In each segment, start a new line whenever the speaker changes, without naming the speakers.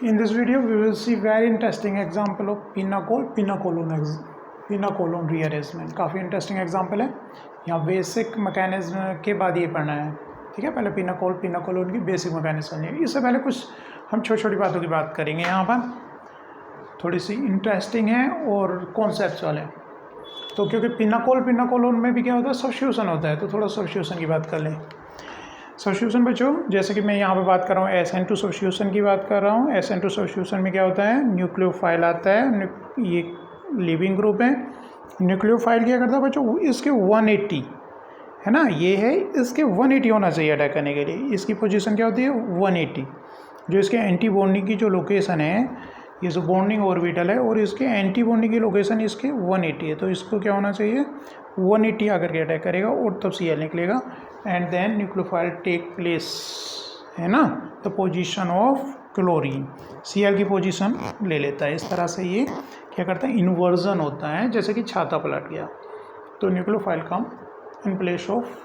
In this video, we will see very interesting example of pinacolone rearrangement. काफ़ी interesting example है। यहाँ basic mechanism के बाद ये पढ़ना है, ठीक है। पहले पिनाकोलोन की बेसिक मैकेनिज्म समझिए। इससे पहले कुछ हम छोटी छोटी बातों की बात करेंगे, यहाँ पर थोड़ी सी इंटरेस्टिंग है और कॉन्सेप्चुअल है। तो क्योंकि पिनाकोलोन में भी क्या होता है, सब्स्टिट्यूशन होता है, तो थोड़ा सब्स्टिट्यूशन की बात कर लें। सब्स्टिट्यूशन बच्चों, जैसे कि मैं यहाँ पे बात कर रहा हूँ SN2 सब्स्टिट्यूशन की बात कर रहा हूँ। SN2 सब्स्टिट्यूशन में क्या होता है, न्यूक्लियोफाइल आता है, ये लिविंग ग्रुप है। न्यूक्लियोफाइल क्या करता है बच्चों, इसके 180 है ना, ये है, इसके 180 होना चाहिए अटैक करने के लिए। इसकी पोजीशन क्या होती है 180। जो इसके एंटी बॉन्डिंग की जो लोकेशन है, ये जो बॉन्डिंग ऑर्बिटल है, और इसके एंटी बॉन्डिंग की लोकेशन इसके 180 है। तो इसको क्या होना चाहिए 180 आकर के अटैक करेगा और तब CL निकलेगा। And then nucleophile take place, है ना, the position of chlorine, CL की पोजीशन ले लेता है। इस तरह से ये क्या करता है, इन्वर्जन होता है, जैसे कि छाता पलट गया। तो nucleophile come in place of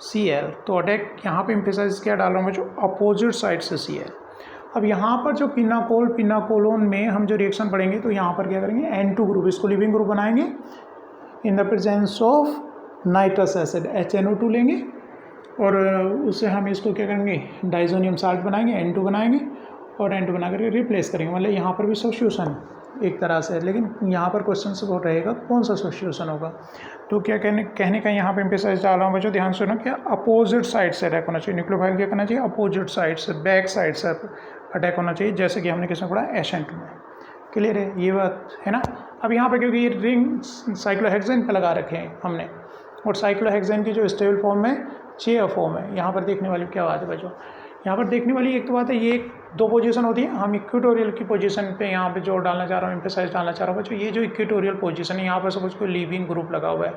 CL। तो अटैक यहाँ पे एम्फेसाइज क्या डाल रहा हूँ बच्चों, अपोजिट साइड से CL। अब यहाँ पर जो पिनाकोलोन में हम जो रिएक्शन पढ़ेंगे, तो यहाँ पर क्या करेंगे, N2 ग्रुप, इसको लिविंग ग्रुप बनाएंगे in the presence of nitrous acid HNO2 लेंगे, और उससे हम इसको क्या करेंगे, डाइजोनियम साल्ट बनाएंगे, N2 बनाएंगे, और N2 बना करके रिप्लेस करेंगे। मतलब यहाँ पर भी सब्स्टिट्यूशन एक तरह से, लेकिन यहाँ पर क्वेश्चन से रहेगा कौन सा सब्स्टिट्यूशन होगा। तो क्या कहने का यहाँ पे एम्फेसाइज डाल रहा हूँ बच्चों, ध्यान सुनो, क्या अपोजिट साइड से अटैक होना चाहिए। न्यूक्लियोफाइल क्या करना चाहिए, अपोजिट साइड से, बैक साइड से अटैक होना चाहिए, जैसे कि हमने किसमें पढ़ा, SN2 में। क्लियर है ये बात, है ना। अब यहाँ पर क्योंकि ये रिंग साइक्लोहेक्सेन पे लगा रखे हैं हमने, और साइक्लोहेक्सेन की जो स्टेबल फॉर्म है चेयर फॉर्म है। यहाँ पर देखने वाली क्या बात है बच्चों, यहाँ पर देखने वाली एक तो बात है, ये दो पोजीशन होती है। हम इक्वेटोरियल की पोजीशन पे यहाँ पे जोर डालना चाह रहा हूँ, एम्फेसाइज डालना चाह रहा हूँ बच्चों। ये जो इक्वेटोरियल पोजीशन है, यहाँ पर सपोज कोई लिविंग ग्रुप लगा हुआ है,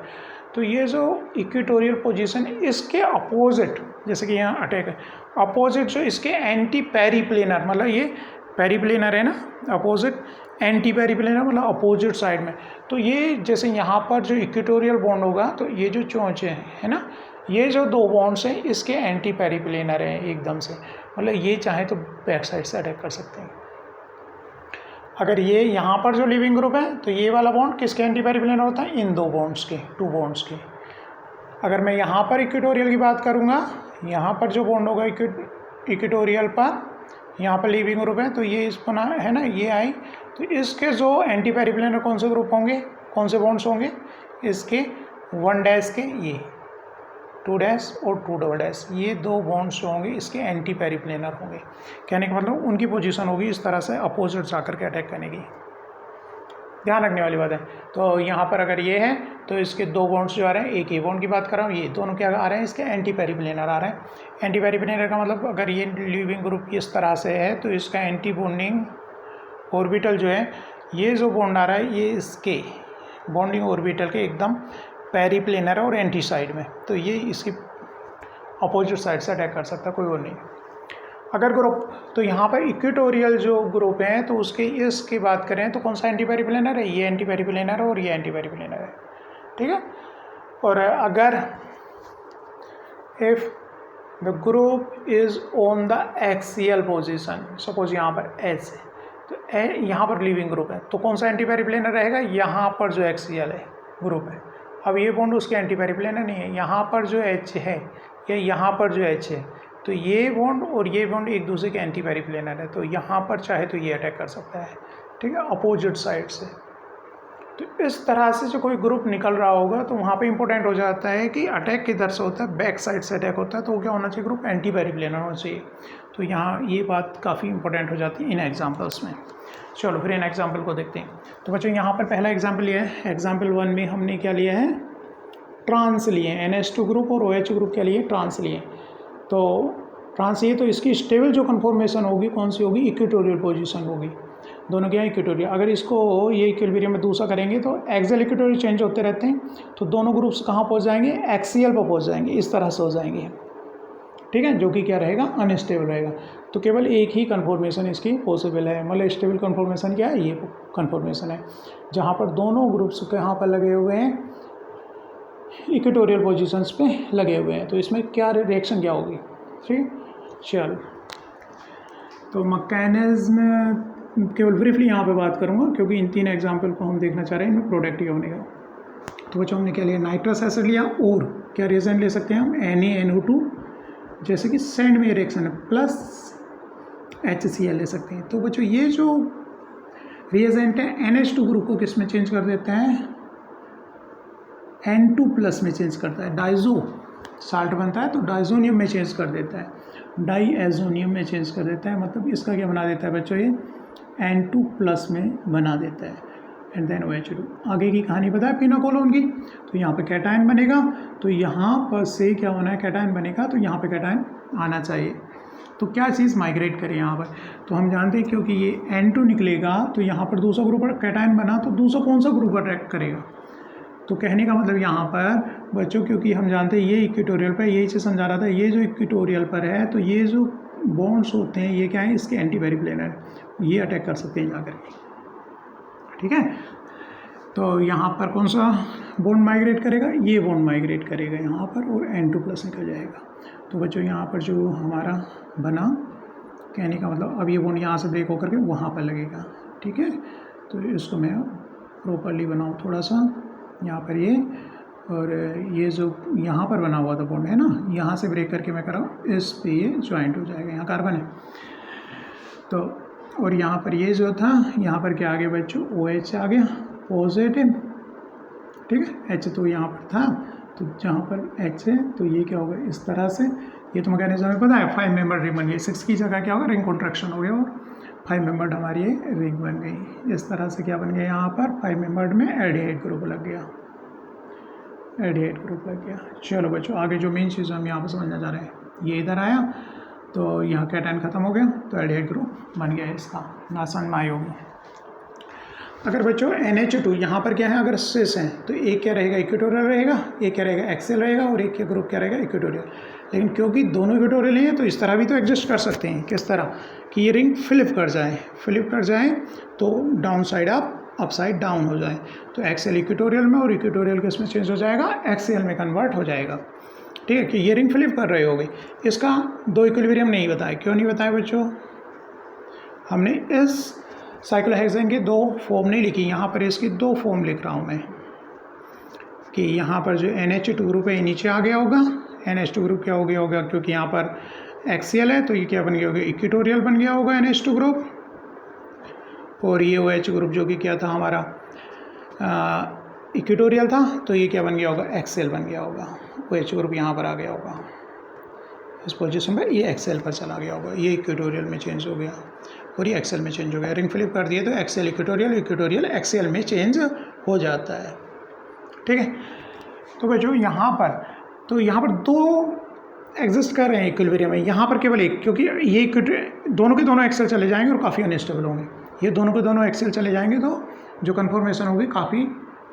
तो ये जो इक्वेटोरियल पोजीशन इसके अपोजिट, जैसे कि यहाँ अटैक है, अपोजिट जो इसके एंटी पेरीप्लेनर, मतलब ये पेरीप्लेनर है ना, अपोजिट एंटी पेरीप्लेनर मतलब अपोजिट साइड में। तो ये जैसे यहाँ पर जो इक्वेटोरियल बॉन्ड होगा, तो ये जो चोंच है ना, ये जो दो बॉन्ड्स हैं इसके एंटी पेरीप्लेनर हैं एकदम से। मतलब ये चाहे तो बैक साइड से अटैक कर सकते हैं। अगर ये यहाँ पर जो लिविंग ग्रुप है, तो ये वाला बॉन्ड किसके एंटी पेरीप्लेनर होता है, इन दो बॉन्ड्स के, टू बॉन्ड्स के। अगर मैं यहाँ पर इक्वेटोरियल की बात करूँगा, यहाँ पर जो बॉन्ड होगा इक्वेटोरियल पर, यहाँ पर लिविंग ग्रुप है, तो ये इस बना है ना, ये आई, तो इसके जो एंटी पेरीप्लेनर कौन से ग्रुप होंगे, कौन से बॉन्ड्स होंगे, इसके 1 डैश के, ये 2 डैश और 2 डबल डैश, ये दो बॉन्ड्स जो होंगे इसके एंटी पेरीप्लेनर होंगे। कहने का मतलब उनकी पोजीशन होगी इस तरह से अपोजिट जाकर के अटैक करने की। ध्यान रखने वाली बात है। तो यहाँ पर अगर ये है, तो इसके दो बॉन्ड्स जो आ रहे हैं, एक ये बॉन्ड की बात कर रहा हूँ, ये दोनों क्या आ रहे हैं, इसके एंटी पेरीप्लेनर आ रहे हैं। एंटी पेरीप्लेनर का मतलब अगर ये लिविंग ग्रुप इस तरह से है, तो इसका एंटी बॉन्डिंग ऑर्बिटल जो है, ये जो बॉन्ड आ रहा है, ये इसके बॉन्डिंग ऑर्बिटल के एकदम पेरीप्लेनर है और एंटी साइड में, तो ये इसकी अपोजिट साइड से अटैक कर सकता है, कोई और नहीं। अगर ग्रुप, तो यहाँ पर इक्वेटोरियल जो ग्रुप है, तो उसके इसकी बात करें तो कौन सा एंटी पेरीप्लेनर है, ये एंटी पेरीप्लेनर है और ये एंटी पेरीप्लेनर है, ठीक है। और अगर if the group is on the axial position, suppose यहाँ पर एच है, तो यहाँ पर लिविंग ग्रुप है, तो कौन सा एंटी पेरीप्लेनर रहेगा, यहाँ पर जो एक्सियल है ग्रुप है। अब ये बॉन्ड उसके एंटी पेरीप्लेनर नहीं है, यहाँ पर जो H है या यहाँ पर जो H है, तो ये बॉन्ड और ये बॉन्ड एक दूसरे के एंटी पेरीप्लेनर है, तो यहाँ पर चाहे तो ये अटैक कर सकता है, ठीक है, अपोजिट साइड से। तो इस तरह से जो कोई ग्रुप निकल रहा होगा, तो वहाँ पे इंपॉर्टेंट हो जाता है कि अटैक किधर से होता है, बैक साइड से अटैक होता है, तो वो क्या होना चाहिए, ग्रुप एंटी पेरीप्लेनर होना चाहिए। तो यहाँ ये बात काफ़ी इंपॉर्टेंट हो जाती है इन एग्जाम्पल्स में। चलो फिर इन एग्जाम्पल को देखते हैं। तो बच्चों यहाँ पर पहला एग्जाम्पल लिया है, एग्जाम्पल 1 में हमने क्या लिया है, ट्रांस लिए, NH2 ग्रुप और OH ग्रुप क्या लिए, ट्रांस लिए। तो ट्रांस लिए, तो इसकी स्टेबल जो कन्फॉर्मेशन होगी कौन सी होगी, इक्वेटोरियल पोजीशन होगी, दोनों क्या इक्वेटोरियल। अगर इसको ये इक्विलिब्रियम में दूसरा करेंगे, तो एक्सियल इक्वेटोरियल चेंज होते रहते हैं, तो दोनों ग्रुप्स कहाँ पहुँच जाएंगे, एक्सियल पर पहुँच जाएंगे, इस तरह से हो जाएंगे, ठीक है, जो कि क्या रहेगा, अनस्टेबल रहेगा। तो केवल एक ही कन्फॉर्मेशन इसकी पॉसिबल है, मतलब स्टेबल कन्फॉर्मेशन क्या है, ये कन्फॉर्मेशन है, जहाँ पर दोनों ग्रुप्स कहाँ पर लगे हुए हैं, इक्वेटोरियल पोजीशंस पे लगे हुए हैं। तो इसमें क्या रिएक्शन क्या होगी, ठीक। चलो तो मैकेनिज्म केवल ब्रीफली यहाँ पे बात करूँगा क्योंकि इन 3 एग्जाम्पल को हम देखना चाह रहे हैं इनमें प्रोडक्ट क्या बनेगा। तो बच्चों हमने क्या लिया, नाइट्रस एसिड लिया और क्या रिएजेंट ले सकते हैं हम NaNO2, जैसे कि सैंड में रिएक्शन है, प्लस HCl ले सकते हैं। तो बच्चों ये जो रिएजेंट है NH2 ग्रुप को किस में चेंज कर देते हैं, N2+ में चेंज करता है। डाइजो साल्ट बनता है तो डाइजोनियम में चेंज कर देता है, डाईएजोनियम में चेंज कर देता है, मतलब इसका क्या बना देता है बच्चों, ये N2+ में बना देता है। And then OH2। आगे की कहानी पता है पिनाकोलोन की, तो यहाँ पे कैटायन बनेगा, तो यहाँ पर से क्या होना है, कैटायन बनेगा, तो यहाँ पे कैटायन आना चाहिए। तो क्या चीज़ माइग्रेट करे यहाँ पर, तो हम जानते हैं क्योंकि ये N2 निकलेगा तो यहाँ पर दूसरा ग्रुप कैटायन बना, तो दूसरा कौन सा ग्रुप अट्रैक्ट करेगा। तो कहने का मतलब यहाँ पर बच्चों, क्योंकि हम जानते हैं ये इक्वेटोरियल पर, यही चीज़ समझा रहा था, ये जो इक्वेटोरियल पर है तो ये जो बॉन्ड्स होते हैं ये क्या है, इसके एंटी पेरिप्लेनर, ये अटैक कर सकते हैं जाकर के, ठीक है। तो यहाँ पर कौन सा बॉन्ड माइग्रेट करेगा, ये बॉन्ड माइग्रेट करेगा यहाँ पर और N2+ निकल जाएगा। तो बच्चों यहाँ पर जो हमारा बना, कहने का मतलब अब ये बॉन्ड यहाँ से ब्रेक होकर के वहाँ पर लगेगा, ठीक है। तो इसको मैं प्रॉपरली बनाऊँ थोड़ा सा, यहाँ पर ये और ये जो यहाँ पर बना हुआ था बॉन्ड है ना, यहाँ से ब्रेक करके मैं कराऊँ, इस पे ये ज्वाइंट हो जाएगा, यहाँ कार्बन है। तो और यहाँ पर ये जो था, यहाँ पर क्या आ गया बच्चों, OH आ गया पॉजिटिव, ठीक है। H तो यहाँ पर था, तो जहाँ पर H है तो ये क्या होगा इस तरह से, ये तो मैकेनिज्म में पता है, 5 मेंबर रिंग बन गई, 6 की जगह क्या होगा, रिंग कॉन्ट्रैक्शन हो गया और 5 मेंबर्ड हमारी ये रिंग बन गई। इस तरह से क्या बन गया, यहाँ पर 5 मेंबर्ड में एल्डिहाइड ग्रुप लग गया, एल्डिहाइड ग्रुप लग गया। चलो बच्चों आगे जो मेन चीज़ हम यहाँ पर समझना चाह रहे हैं, ये इधर आया तो यहाँ कैटायन खत्म हो गया, तो एल्डिहाइड ग्रुप बन गया इसका, ना समझ में आई होगी। अगर बच्चों NH2 यहाँ पर क्या है, अगर सिस है तो एक क्या रहेगा, इक्वेटोरियल रहेगा, एक क्या रहेगा, एक्सेल रहेगा, और एक क्या ग्रुप क्या रहेगा, इक्वेटोरियल। लेकिन क्योंकि दोनों इक्वेटोरियल हैं तो इस तरह भी तो एग्जिस्ट कर सकते हैं, किस तरह कि ये रिंग फ्लिप कर जाए तो down side up side down हो जाए, तो एक्सेल इक्वेटोरियल में और इक्वेटोरियल किस में चेंज हो जाएगा, एक्सेल में कन्वर्ट हो जाएगा, ठीक है। कि ये रिंग फ्लिप कर रहे होगे। इसका 2 इक्विलिब्रियम नहीं बताया, क्यों नहीं बताया बच्चों, हमने इस साइक्लोहेक्सेन की 2 फॉर्म नहीं लिखी, यहाँ पर इसकी 2 फॉर्म लिख रहा हूँ मैं, कि यहाँ पर जो NH2 ग्रुप है ये नीचे आ गया होगा, NH2 ग्रुप क्या हो गया होगा, क्योंकि यहाँ पर एक्सियल है तो ये क्या बन गया होगा, इक्वेटोरियल बन गया होगा NH2 ग्रुप, और ये OH ग्रुप जो कि क्या था हमारा इक्वेटोरियल था, तो ये क्या बन गया होगा, एक्सेल बन गया होगा। OH ग्रुप यहाँ पर आ गया होगा इस पोजीशन पर, ये एक्सेल पर चला गया होगा, ये इक्वेटोरियल में चेंज हो गया और ये एक्सेल में चेंज हो गया। रिंग फ्लिप कर दिए तो एक्सेल इक्वेटोरियल, इक्वेटोरियल एक्सेल में चेंज हो जाता है, ठीक है। तो बच्चों यहाँ पर 2 एग्जिस्ट कर रहे हैं इक्विलिब्रियम में, यहाँ पर केवल एक, क्योंकि ये दोनों के दोनों एक्सेल चले जाएंगे और काफ़ी अनस्टेबल होंगे। ये दोनों के दोनों एक्सेल चले जाएंगे तो जो कन्फॉर्मेशन होगी काफ़ी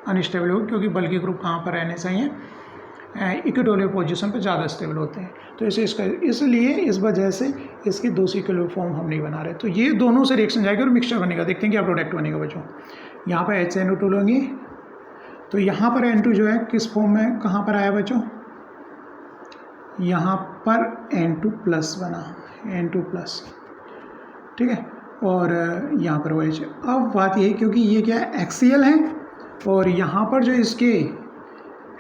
अनस्टेबल होगी, क्योंकि बल्कि ग्रुप कहाँ पर रहने चाहिए, इक्वेटोरियल पोजीशन पर ज़्यादा स्टेबल होते हैं। तो इसलिए इस वजह से इसकी दूसरी इक्विलिब्रियम फॉर्म हम नहीं बना रहे। तो ये दोनों से रिएक्शन जाएगा और मिक्सचर बनेगा, देखते हैं क्या प्रोडक्ट बनेगा बच्चों। यहाँ पर HNO2 लेंगे तो यहाँ पर N2 जो है किस फॉर्म में कहाँ पर आया बच्चों, यहाँ पर N2+ बना, N2+, ठीक है। और यहाँ पर OH। अब बात ये, क्योंकि ये क्या है, एक्सियल है, और यहाँ पर जो इसके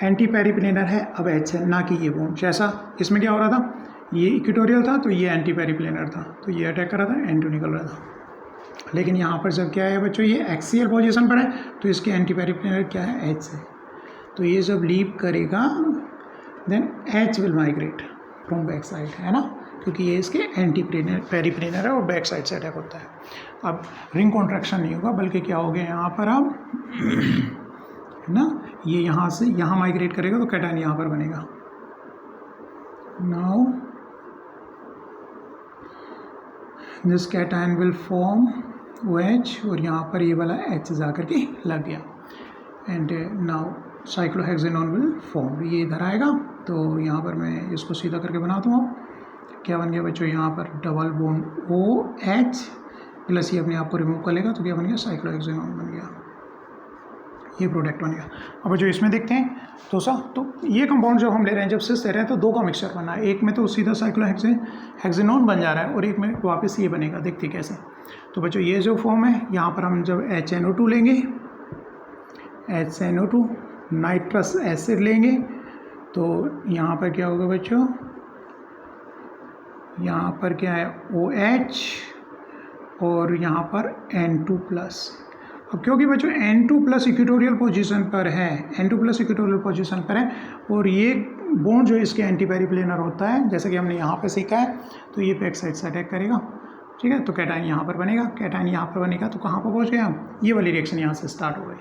एंटी पेरिप्लेनर है अब H है, ना कि ये बॉन्ड। जैसा इसमें क्या हो रहा था, ये इक्वेटोरियल था तो ये एंटी पेरिप्लेनर था, तो ये अटैक कर रहा था, N2 निकल रहा था। लेकिन यहाँ पर जब क्या है बच्चों, ये एक्सियल पोजीशन पर है तो इसके एंटी पेरिप्लेनर क्या है, H है। तो ये जब लीव करेगा then H will migrate from back side, है ना, क्योंकि ये इसके एंटी पेरिप्लेनर है और बैक साइड से अटैक होता है। अब रिंग कॉन्ट्रैक्शन नहीं होगा, बल्कि क्या हो गया यहाँ पर अब है ना, ये यहाँ से यहाँ माइग्रेट करेगा तो कैटायन यहाँ पर बनेगा। Now this cation will form OH, और यहाँ पर ये वाला H जा कर के लग गया, and now cyclohexanone will form. ये इधर आएगा तो यहाँ पर मैं इसको सीधा करके बनाता हूँ। क्या बन गया बच्चों, यहाँ पर डबल बॉन्ड OH प्लस ये अपने आप को रिमूव कर लेगा तो क्या बन गया, साइक्लोहेक्सेनोन बन गया। ये प्रोडक्ट बनेगा। अब जो इसमें देखते हैं दोस्तों, तो ये कंपाउंड जब हम ले रहे हैं, जब सिस ले रहे हैं तो दो का मिक्सचर बना है, एक में तो सीधा साइक्लोहेक्सेनोन बन जा रहा है और एक में वापस ये बनेगा। देखते कैसे। तो बच्चों ये जो फॉर्म है, यहाँ पर हम जब HNO2 लेंगे, HNO2 नाइट्रस एसिड लेंगे, तो यहाँ पर क्या होगा बच्चों, यहाँ पर क्या है OH और यहाँ पर N2+। अब क्योंकि बच्चों N2+ इक्वेटोरियल पोजीशन पर है, N2+ इक्वेटोरियल पोजीशन पर है और ये बॉन्ड जो इसके एंटी पेरिप्लेनर होता है, जैसे कि हमने यहाँ पे सीखा है, तो ये बैक साइड से अटैक करेगा। ठीक है, तो कैटायन यहाँ पर बनेगा, कैटायन यहाँ पर बनेगा, तो कहाँ पर पहुँच गए हम, ये वाली रिएक्शन यहाँ से स्टार्ट हो गई।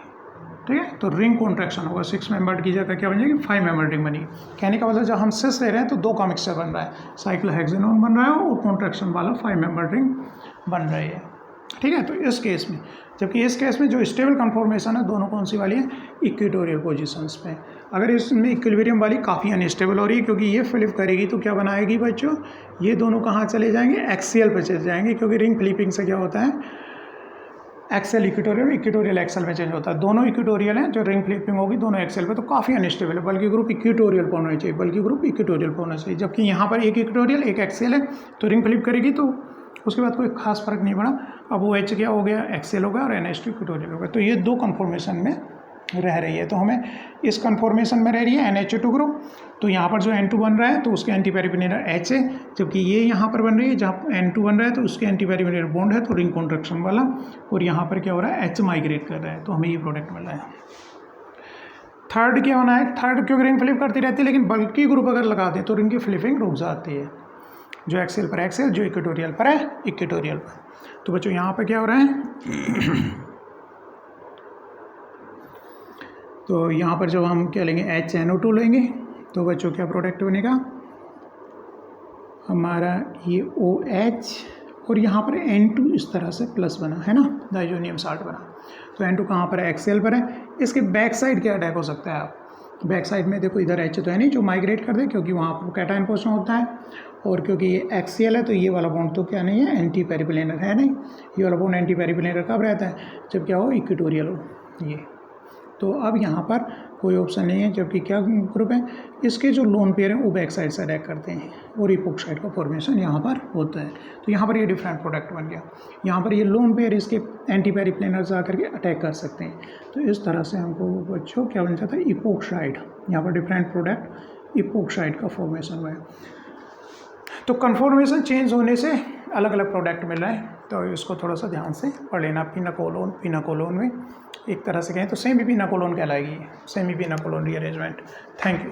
ठीक है, तो रिंग कॉन्ट्रैक्शन होगा, 6 मेंबर्ड की जगह क्या बन जाएगी, 5 मेंबर्ड रिंग बनेगी। कहने का मतलब जब हम सिस ले रहे हैं तो दो का मिक्सचर बन रहा है, साइक्लोहेक्सेनोन बन रहा है और कॉन्ट्रैक्शन वाला 5 मेंबर्ड रिंग बन रही है। ठीक है, तो इस केस में, जबकि इस केस में जो स्टेबल कन्फॉर्मेशन है दोनों कौन सी वाली है, इक्वेटोरियल पोजीशंस पे। अगर इसमें इक्विलिब्रियम वाली काफ़ी अनस्टेबल हो रही है, क्योंकि ये फ्लिप करेगी तो क्या बनाएगी बच्चों, ये दोनों कहाँ चले जाएंगे, एक्सियल पे चले जाएंगे, क्योंकि रिंग फ्लिपिंग से क्या होता है, एक्सेल इक्वेटोरियल, इक्वेटोरियल एक्सेल में चेंज होता है। दोनों इक्वेटोरियल हैं, जो रिंग फ्लिपिंग होगी दोनों एक्सेल पे, तो काफ़ी अनस्टेबल है। बल्कि ग्रुप इक्वेटोरियल पे होना चाहिए, बल्कि ग्रुप इक्वेटोरियल पे होना चाहिए। जबकि यहाँ पर एक इक्वेटोरियल एक एक्सेल है, तो रिंग फ्लिप करेगी तो उसके बाद कोई खास फर्क नहीं पड़ा। अब वो H क्या हो गया, एक्सेल हो गया और NH2 इक्वेटोरियल हो गया। तो ये दो कन्फॉर्मेशन में रह रही है, तो हमें इस कन्फॉर्मेशन में रह रही है NH2 ग्रुप। तो यहाँ पर जो N2 बन रहा है तो उसके एंटी पेरिपेरिनेटर H है, जबकि ये यहाँ पर बन रही है जहाँ N2 बन रहा है तो उसके एंटी पेरिपेरिनेटर बॉन्ड है, तो रिंग कॉन्ट्रैक्शन वाला, और यहाँ पर क्या हो रहा है, H माइग्रेट कर रहा है, तो हमें ये प्रोडक्ट मिल रहा है। थर्ड क्या होना है, थर्ड क्योंकि रिंग फ्लिप करती रहती है, लेकिन बल्कि ग्रुप अगर लगा दें तो रिंग की फ्लिपिंग रुक जाती है। जो एक्सेल पर एक्सेल, जो इक्वेटोरियल पर है इक्वेटोरियल पर। तो बच्चों यहाँ पर क्या हो रहा है तो यहाँ पर जब हम क्या लेंगे, HNO2 लेंगे, तो बच्चों क्या प्रोडक्ट बनेगा हमारा, ये OH और यहाँ पर N2 इस तरह से प्लस बना है ना, डाइजोनियम साल्ट बना। तो N2 कहाँ पर है, एक्सेल पर है। इसके बैक साइड क्या अटैक हो सकता है, आप बैक साइड में देखो, इधर H तो है नहीं जो माइग्रेट कर दे, क्योंकि वहाँ पर कैटायन पोर्शन होता है, और क्योंकि ये एक्सियल है तो ये वाला बॉन्ड तो क्या नहीं है, एंटी पेरिप्लेनर है नहीं। ये वाला बॉन्ड एंटी पेरिप्लेनर कब रहता है, जब क्या हो, इक्वेटोरियल हो ये। तो अब यहाँ पर कोई ऑप्शन नहीं है, जबकि क्या ग्रुप है, इसके जो लोन पेयर हैं वो बैक साइड से अटैक करते हैं और इपोक्साइड का फॉर्मेशन यहाँ पर होता है। तो यहाँ पर ये डिफरेंट प्रोडक्ट बन गया। यहाँ पर ये लोन पेयर इसके एंटी पेरिप्लेनर्स आकर के अटैक कर सकते हैं। तो इस तरह से हमको बच्चों क्या बन जाता है, इपोक्साइड। यहाँ पर डिफरेंट प्रोडक्ट इपोक्साइड का फॉर्मेशन हुआ है। तो कन्फॉर्मेशन चेंज होने से अलग अलग प्रोडक्ट मिल रहे हैं, तो इसको थोड़ा सा ध्यान से पढ़ लेना। पिनाकोलोन में एक तरह से कहें तो सेमी पिनाकोलोन कहलाएगी, semi pinacolone rearrangement. Thank you.